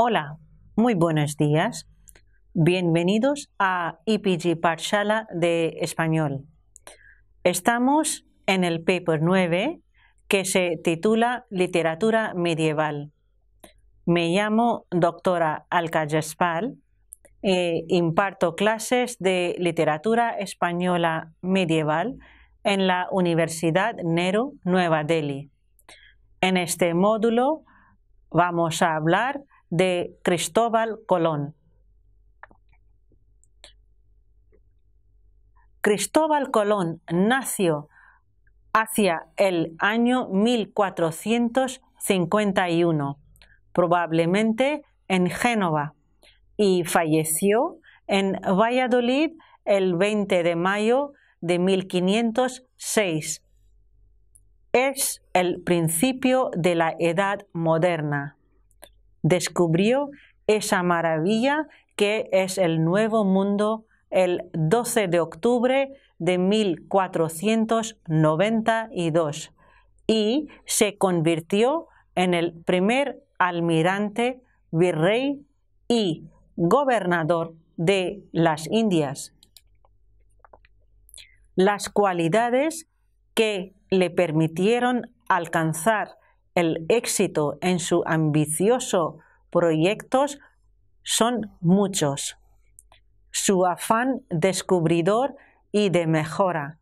Hola, muy buenos días. Bienvenidos a EPG Pathshala de Español. Estamos en el paper 9 que se titula Literatura Medieval. Me llamo doctora Alka Jaspal e imparto clases de literatura española medieval en la Universidad Nehru, Nueva Delhi. En este módulo vamos a hablar de Cristóbal Colón. Cristóbal Colón nació hacia el año 1451, probablemente en Génova, y falleció en Valladolid el 20 de mayo de 1506. Es el principio de la Edad Moderna. Descubrió esa maravilla que es el Nuevo Mundo el 12 de octubre de 1492 y se convirtió en el primer almirante, virrey y gobernador de las Indias. Las cualidades que le permitieron alcanzar el éxito en su ambicioso proyectos son muchos. Su afán descubridor y de mejora,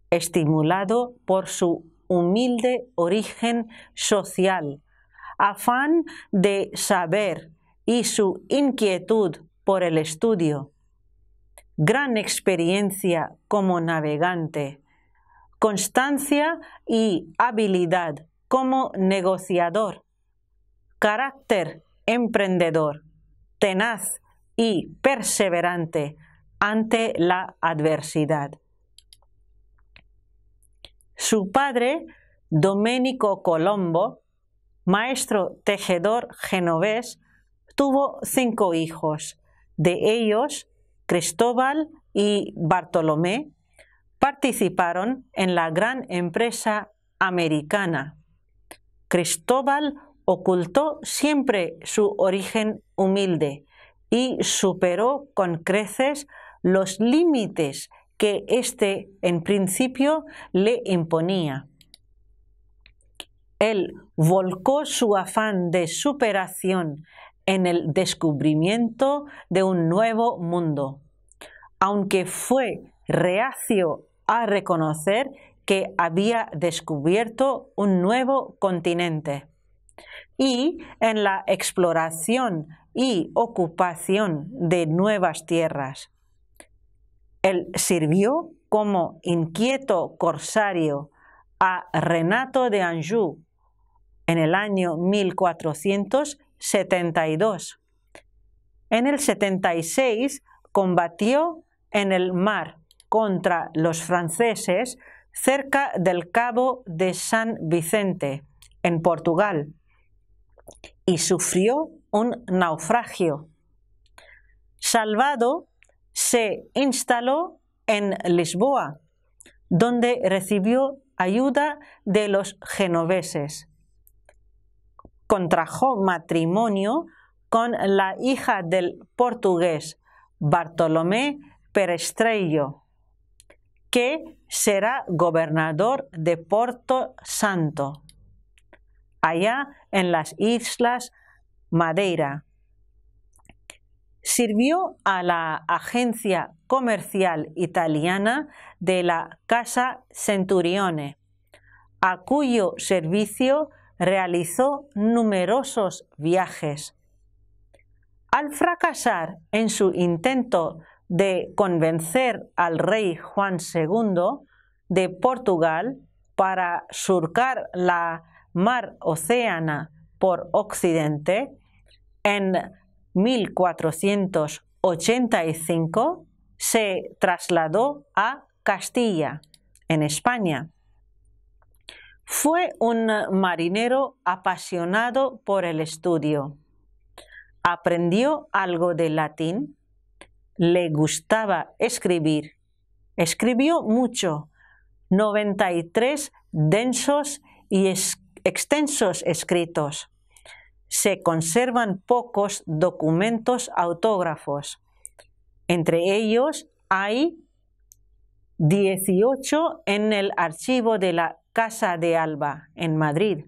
estimulado por su humilde origen social, afán de saber y su inquietud por el estudio, gran experiencia como navegante, constancia y habilidad como negociador, carácter emprendedor, tenaz y perseverante ante la adversidad. Su padre, Domenico Colombo, maestro tejedor genovés, tuvo 5 hijos. De ellos, Cristóbal y Bartolomé participaron en la gran empresa americana. Cristóbal ocultó siempre su origen humilde y superó con creces los límites que éste en principio le imponía. Él volcó su afán de superación en el descubrimiento de un nuevo mundo, aunque fue reacio a reconocer que había descubierto un nuevo continente, y en la exploración y ocupación de nuevas tierras. Él sirvió como inquieto corsario a Renato de Anjou en el año 1472. En el 76 combatió en el mar contra los franceses cerca del Cabo de San Vicente, en Portugal, y sufrió un naufragio. Salvado, se instaló en Lisboa, donde recibió ayuda de los genoveses. Contrajo matrimonio con la hija del portugués Bartolomé Perestrello, que será gobernador de Porto Santo, allá en las Islas Madeira. Sirvió a la agencia comercial italiana de la Casa Centurione, a cuyo servicio realizó numerosos viajes. Al fracasar en su intento de convencer al rey Juan II de Portugal para surcar la mar Océana por occidente, en 1485 se trasladó a Castilla, en España. Fue un marinero apasionado por el estudio. Aprendió algo de latín, le gustaba escribir, escribió mucho, 93 densos y extensos escritos. se conservan pocos documentos autógrafos. Entre ellos hay 18 en el archivo de la Casa de Alba, en Madrid,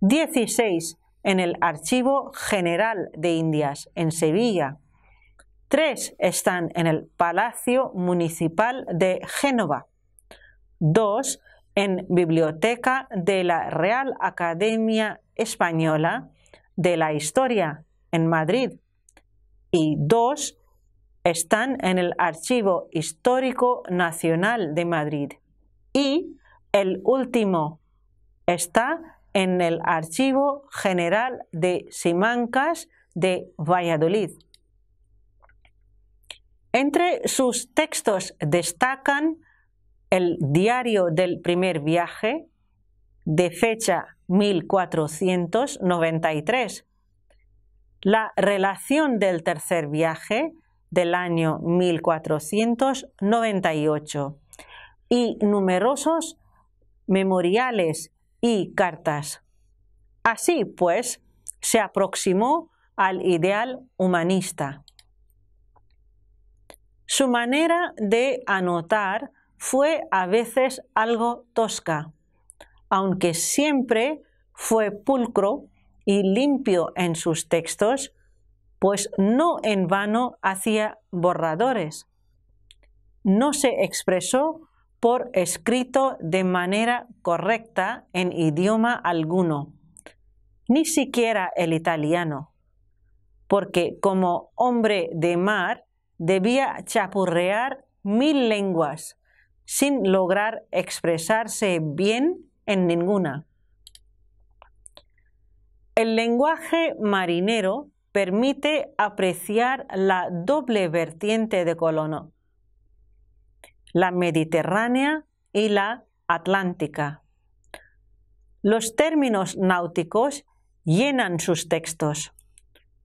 16 en el Archivo General de Indias, en Sevilla, 3 están en el Palacio Municipal de Génova, 2 en Biblioteca de la Real Academia Española de la Historia, en Madrid, y 2 están en el Archivo Histórico Nacional de Madrid, y el último está en el Archivo General de Simancas de Valladolid. Entre sus textos destacan el Diario del Primer Viaje, de fecha 1493, la Relación del Tercer Viaje, del año 1498, y numerosos memoriales y cartas. Así pues, se aproximó al ideal humanista. Su manera de anotar fue a veces algo tosca, aunque siempre fue pulcro y limpio en sus textos, pues no en vano hacía borradores. No se expresó por escrito de manera correcta en idioma alguno, ni siquiera el italiano, porque como hombre de mar debía chapurrear 1000 lenguas, sin lograr expresarse bien en ninguna. El lenguaje marinero permite apreciar la doble vertiente de Colón, la mediterránea y la atlántica. Los términos náuticos llenan sus textos.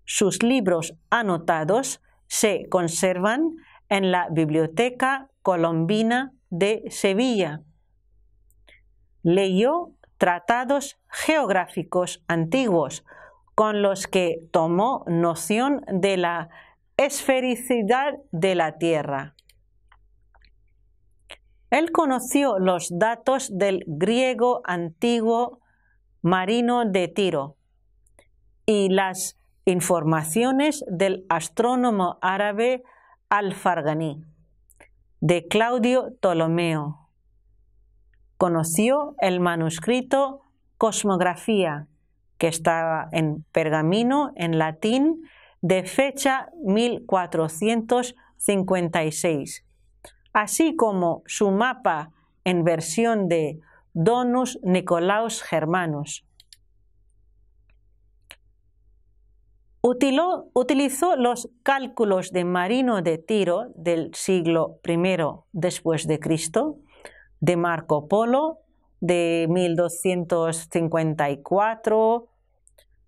Sus libros anotados se conservan en la Biblioteca Colombina de Sevilla. Leyó tratados geográficos antiguos, con los que tomó noción de la esfericidad de la Tierra. Él conoció los datos del griego antiguo Marino de Tiro y las informaciones del astrónomo árabe Al-Farghani, de Claudio Ptolomeo. Conoció el manuscrito Cosmografía, que estaba en pergamino en latín, de fecha 1456, así como su mapa en versión de Donus Nicolaus Germanus. Utilizó los cálculos de Marino de Tiro del siglo I después de Cristo, de Marco Polo, de 1254,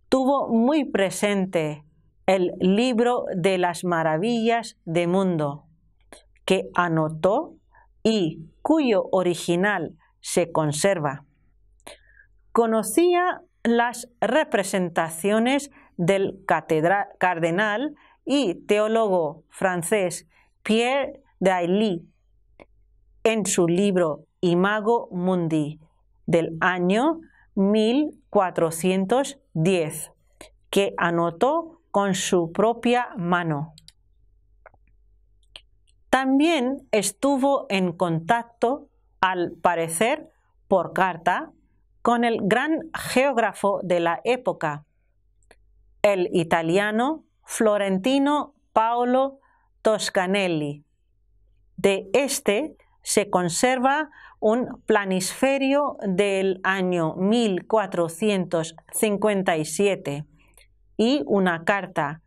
tuvo muy presente el Libro de las Maravillas del Mundo, que anotó y cuyo original se conserva. Conocía las representaciones del cardenal y teólogo francés Pierre Dailly en su libro Imago Mundi del año 1410, que anotó con su propia mano. También estuvo en contacto, al parecer por carta, con el gran geógrafo de la época, el italiano florentino Paolo Toscanelli. De este se conserva un planisferio del año 1457 y una carta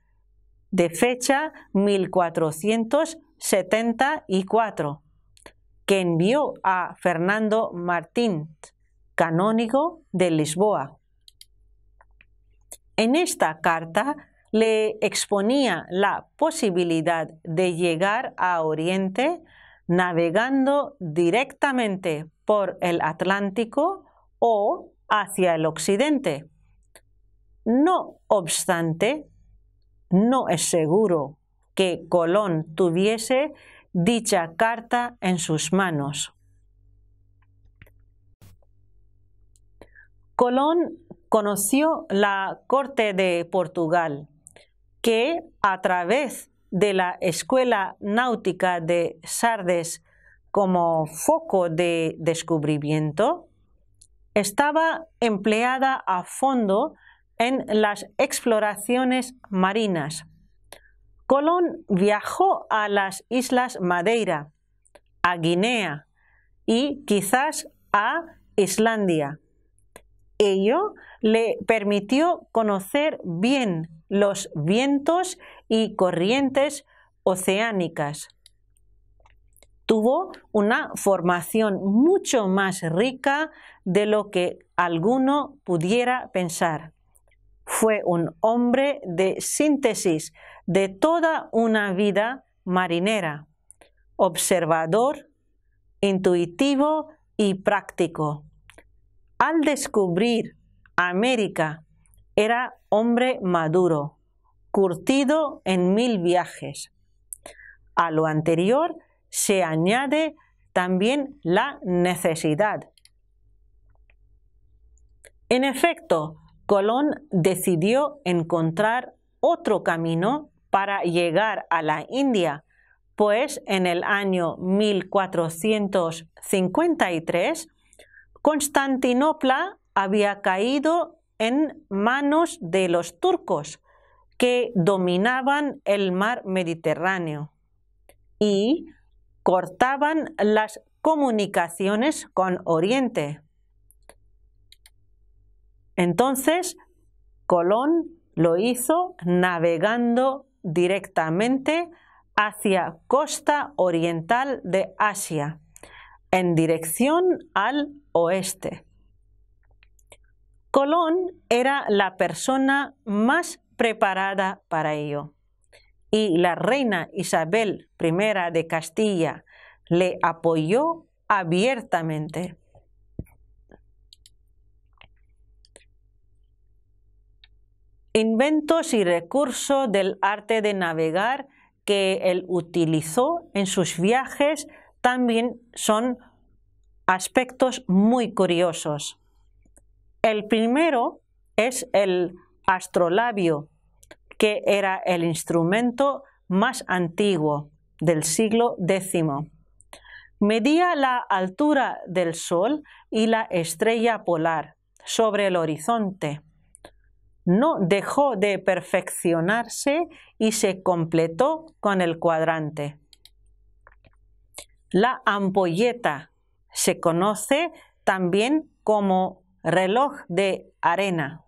de fecha 1474 que envió a Fernando Martín, canónigo de Lisboa. En esta carta le exponía la posibilidad de llegar a Oriente navegando directamente por el Atlántico o hacia el occidente. No obstante, no es seguro que Colón tuviese dicha carta en sus manos. Colón conoció la corte de Portugal, que a través de la Escuela Náutica de Sardes como foco de descubrimiento, estaba empleada a fondo en las exploraciones marinas. Colón viajó a las Islas Madeira, a Guinea y quizás a Islandia. Ello le permitió conocer bien los vientos y corrientes oceánicas. Tuvo una formación mucho más rica de lo que alguno pudiera pensar. Fue un hombre de síntesis de toda una vida marinera, observador, intuitivo y práctico. Al descubrir América, era hombre maduro, curtido en 1000 viajes. A lo anterior se añade también la necesidad. En efecto, Colón decidió encontrar otro camino para llegar a la India, pues en el año 1453 Constantinopla había caído en manos de los turcos, que dominaban el mar Mediterráneo y cortaban las comunicaciones con Oriente. Entonces, Colón lo hizo navegando directamente hacia costa oriental de Asia, en dirección al oeste. Colón era la persona más preparada para ello, y la reina Isabel I de Castilla le apoyó abiertamente. Inventos y recursos del arte de navegar que él utilizó en sus viajes también son aspectos muy curiosos. El primero es el astrolabio, que era el instrumento más antiguo del siglo X. Medía la altura del Sol y la estrella polar sobre el horizonte. No dejó de perfeccionarse y se completó con el cuadrante. La ampolleta se conoce también como reloj de arena.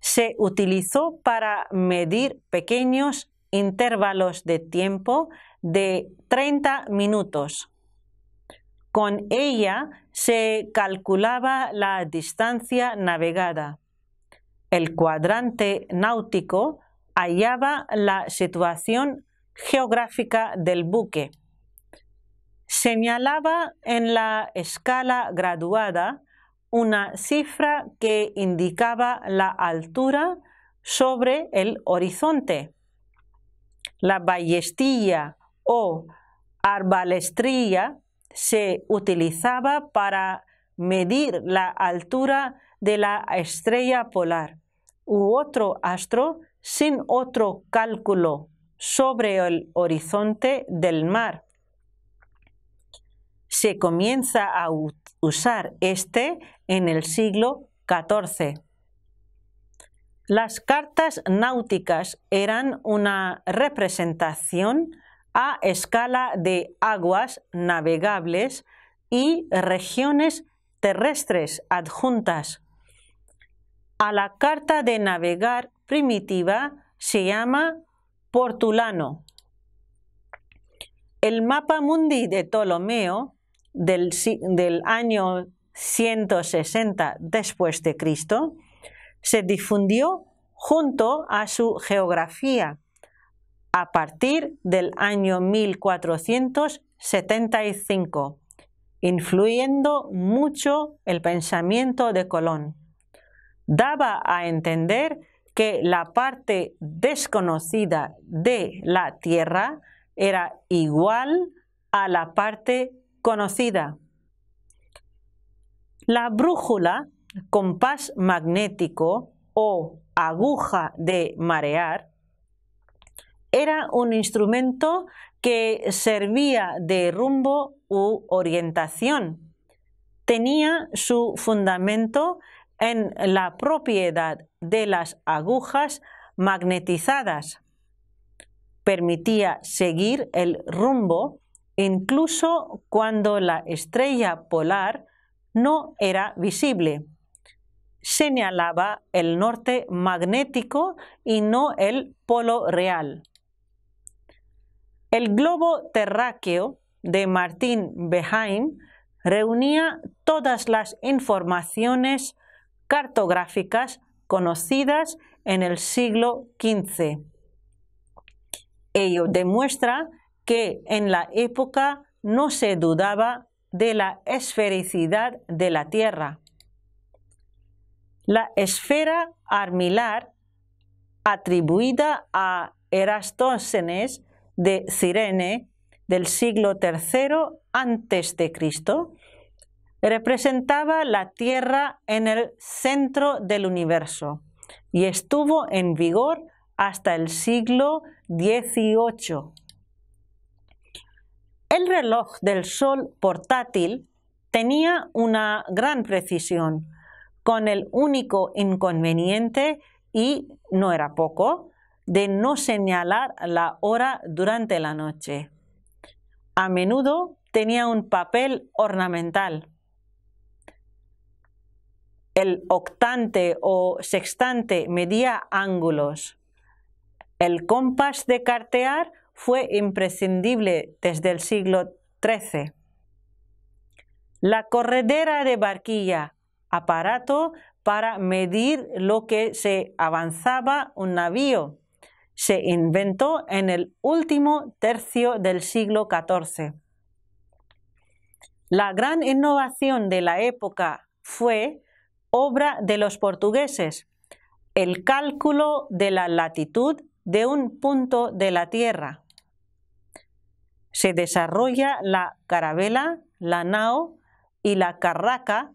Se utilizó para medir pequeños intervalos de tiempo de 30 minutos. Con ella se calculaba la distancia navegada. El cuadrante náutico hallaba la situación geográfica del buque. Señalaba en la escala graduada una cifra que indicaba la altura sobre el horizonte. La ballestilla o arbalestría se utilizaba para medir la altura de la estrella polar u otro astro sin otro cálculo sobre el horizonte del mar. Se comienza a usar este en el siglo XIV. Las cartas náuticas eran una representación a escala de aguas navegables y regiones terrestres adjuntas. A la carta de navegar primitiva se llama portulano. El mapa mundi de Ptolomeo del año 160 después de Cristo se difundió junto a su geografía a partir del año 1475, influyendo mucho el pensamiento de Colón. daba a entender que la parte desconocida de la Tierra era igual a la parte conocida. La brújula, compás magnético o aguja de marear, era un instrumento que servía de rumbo u orientación. Tenía su fundamento en la propiedad de las agujas magnetizadas. Permitía seguir el rumbo incluso cuando la estrella polar no era visible. Señalaba el norte magnético y no el polo real. El globo terráqueo de Martin Behaim reunía todas las informaciones cartográficas conocidas en el siglo XV. Ello demuestra que en la época no se dudaba de la esfericidad de la Tierra. La esfera armilar, atribuida a Eratóstenes de Cirene del siglo III a.C., representaba la Tierra en el centro del universo y estuvo en vigor hasta el siglo XVIII. El reloj del Sol portátil tenía una gran precisión, con el único inconveniente, y no era poco, de no señalar la hora durante la noche. A menudo tenía un papel ornamental. El octante o sextante medía ángulos. El compás de cartear fue imprescindible desde el siglo XIII. La corredera de barquilla, aparato para medir lo que se avanzaba un navío, se inventó en el último tercio del siglo XIV. La gran innovación de la época fue obra de los portugueses, el cálculo de la latitud de un punto de la Tierra. Se desarrolla la carabela, la nao y la carraca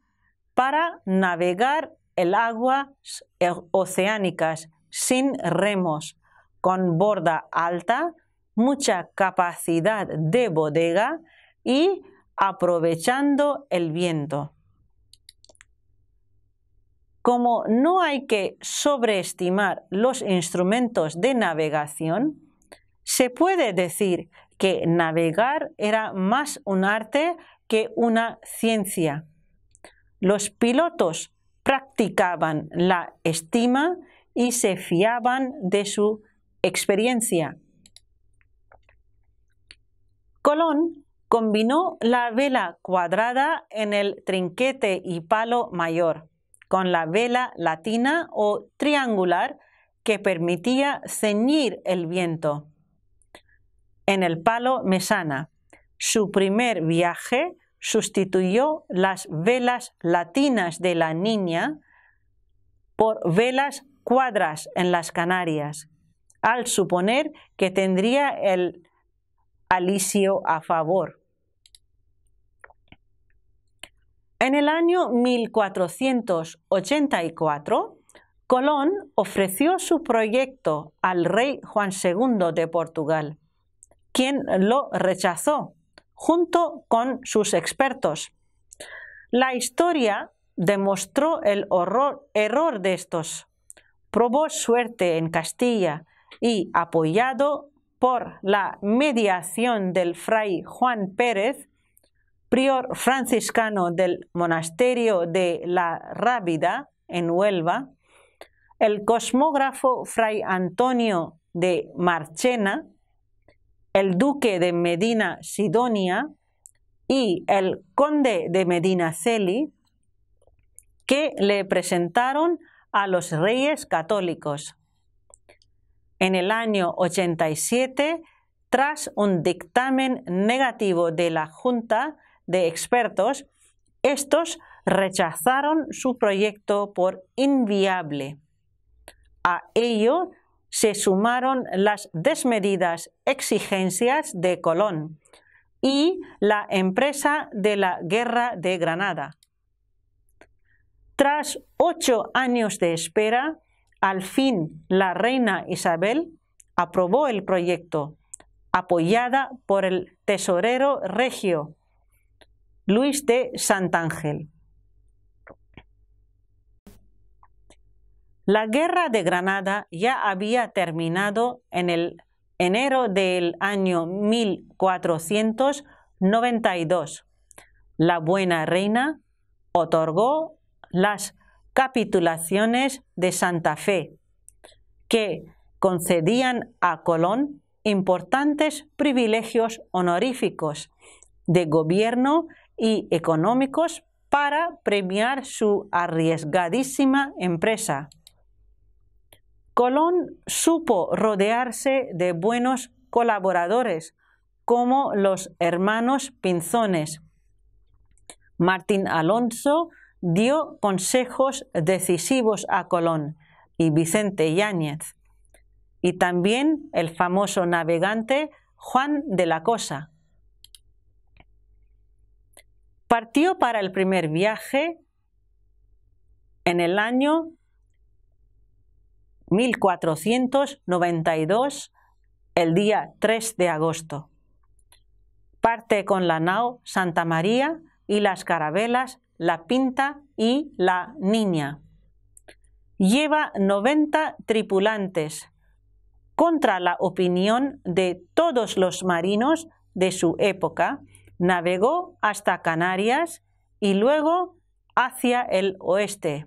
para navegar en aguas oceánicas sin remos, con borda alta, mucha capacidad de bodega y aprovechando el viento. Como no hay que sobreestimar los instrumentos de navegación, se puede decir que navegar era más un arte que una ciencia. Los pilotos practicaban la estima y se fiaban de su experiencia. Colón combinó la vela cuadrada en el trinquete y palo mayor con la vela latina o triangular que permitía ceñir el viento. En el palo mesana, su primer viaje sustituyó las velas latinas de la Niña por velas cuadras en las Canarias, al suponer que tendría el alisio a favor. En el año 1484, Colón ofreció su proyecto al rey Juan II de Portugal, quien lo rechazó, junto con sus expertos. La historia demostró el error de estos. Probó suerte en Castilla y, apoyado por la mediación del fray Juan Pérez, prior franciscano del monasterio de la Rábida, en Huelva, el cosmógrafo fray Antonio de Marchena, el duque de Medina Sidonia y el conde de Medinaceli, que le presentaron a los reyes católicos. En el año 87, tras un dictamen negativo de la Junta de Expertos, estos rechazaron su proyecto por inviable. A ello se sumaron las desmedidas exigencias de Colón y la empresa de la Guerra de Granada. Tras 8 años de espera, al fin la reina Isabel aprobó el proyecto, apoyada por el tesorero regio Luis de Santángel. La Guerra de Granada ya había terminado en el enero del año 1492. La buena reina otorgó las capitulaciones de Santa Fe, que concedían a Colón importantes privilegios honoríficos de gobierno y económicos para premiar su arriesgadísima empresa. Colón supo rodearse de buenos colaboradores, como los hermanos Pinzones. Martín Alonso dio consejos decisivos a Colón y Vicente Yáñez, y también el famoso navegante Juan de la Cosa. Partió para el primer viaje en el año 1492, el día 3 de agosto. Parte con la nao Santa María y las carabelas La Pinta y La Niña. Lleva 90 tripulantes, contra la opinión de todos los marinos de su época. Navegó hasta Canarias y luego hacia el oeste,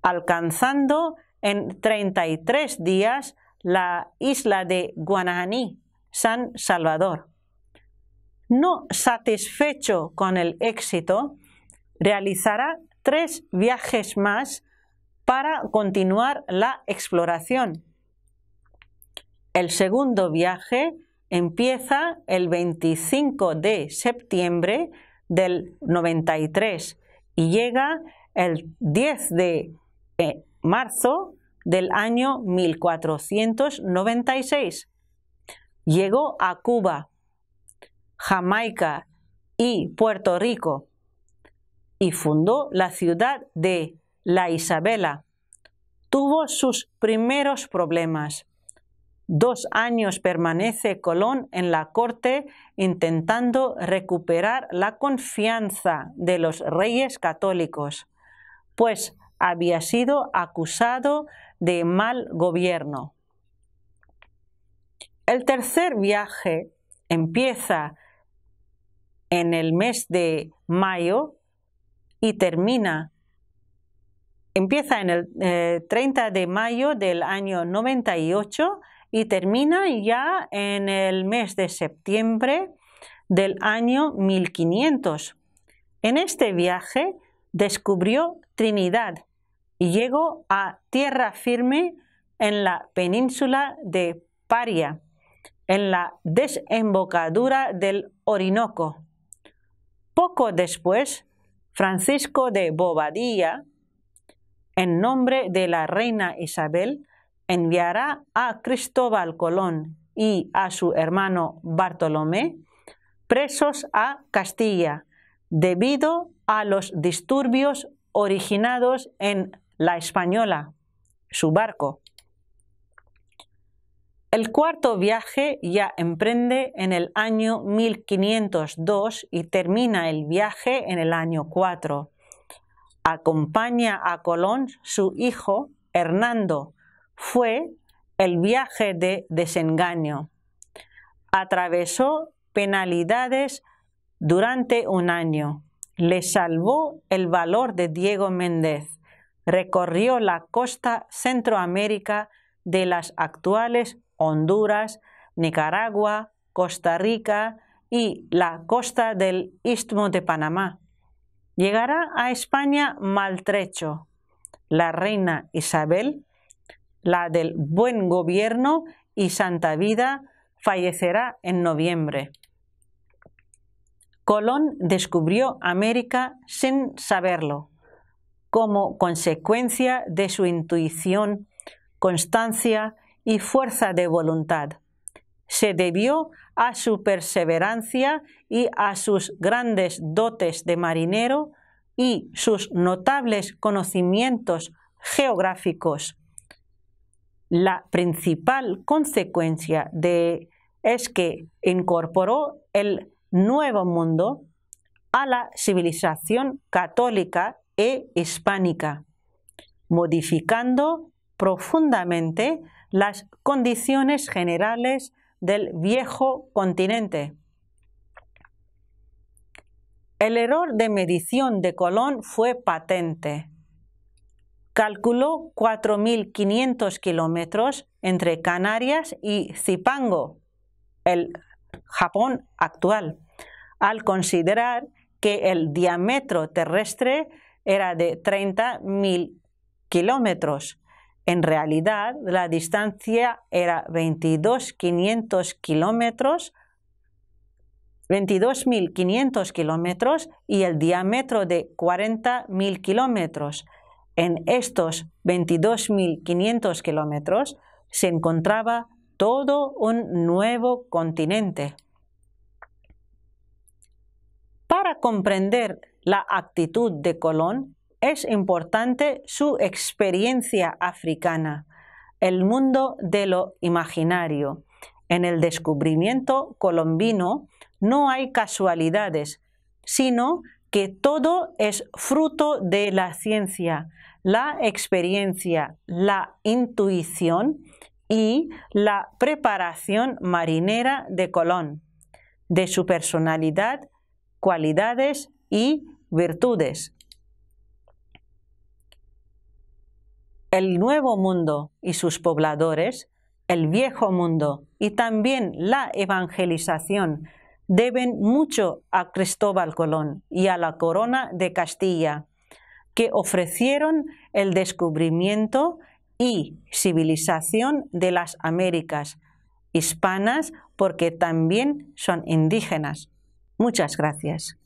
alcanzando en 33 días la isla de Guananí, San Salvador. No satisfecho con el éxito, realizará 3 viajes más para continuar la exploración. El segundo viaje empieza el 25 de septiembre del 93 y llega el 10 de marzo del año 1496. Llegó a Cuba, Jamaica y Puerto Rico y fundó la ciudad de La Isabela. Tuvo sus primeros problemas. 2 años permanece Colón en la corte intentando recuperar la confianza de los reyes católicos, pues había sido acusado de mal gobierno. El tercer viaje empieza en el mes de mayo y empieza en el 30 de mayo del año 98 y termina ya en el mes de septiembre del año 1500. En este viaje descubrió Trinidad y llegó a tierra firme en la península de Paria, en la desembocadura del Orinoco. Poco después, Francisco de Bobadilla, en nombre de la reina Isabel, enviará a Cristóbal Colón y a su hermano Bartolomé presos a Castilla debido a los disturbios originados en La Española, su barco. El cuarto viaje ya emprende en el año 1502 y termina el viaje en el año 4. Acompaña a Colón su hijo Hernando. Fue el viaje de desengaño. Atravesó penalidades durante un año. Le salvó el valor de Diego Méndez. Recorrió la costa Centroamérica de las actuales Honduras, Nicaragua, Costa Rica y la costa del Istmo de Panamá. Llegará a España maltrecho. La reina Isabel, la del buen gobierno y santa vida, fallecerá en noviembre. Colón descubrió América sin saberlo, como consecuencia de su intuición, constancia y fuerza de voluntad. Se debió a su perseverancia y a sus grandes dotes de marinero y sus notables conocimientos geográficos. La principal consecuencia es que incorporó el Nuevo Mundo a la civilización católica e hispánica, modificando profundamente las condiciones generales del viejo continente. El error de medición de Colón fue patente. Calculó 4.500 kilómetros entre Canarias y Zipango, el Japón actual, al considerar que el diámetro terrestre era de 30.000 kilómetros. En realidad, la distancia era 22.500 kilómetros y el diámetro de 40.000 kilómetros. En estos 22.500 kilómetros se encontraba todo un nuevo continente. Para comprender la actitud de Colón, es importante su experiencia africana, el mundo de lo imaginario. En el descubrimiento colombino no hay casualidades, sino que todo es fruto de la ciencia, la experiencia, la intuición y la preparación marinera de Colón, de su personalidad, cualidades y virtudes. El Nuevo Mundo y sus pobladores, el Viejo Mundo y también la evangelización deben mucho a Cristóbal Colón y a la Corona de Castilla, que ofrecieron el descubrimiento y civilización de las Américas, hispanas porque también son indígenas. Muchas gracias.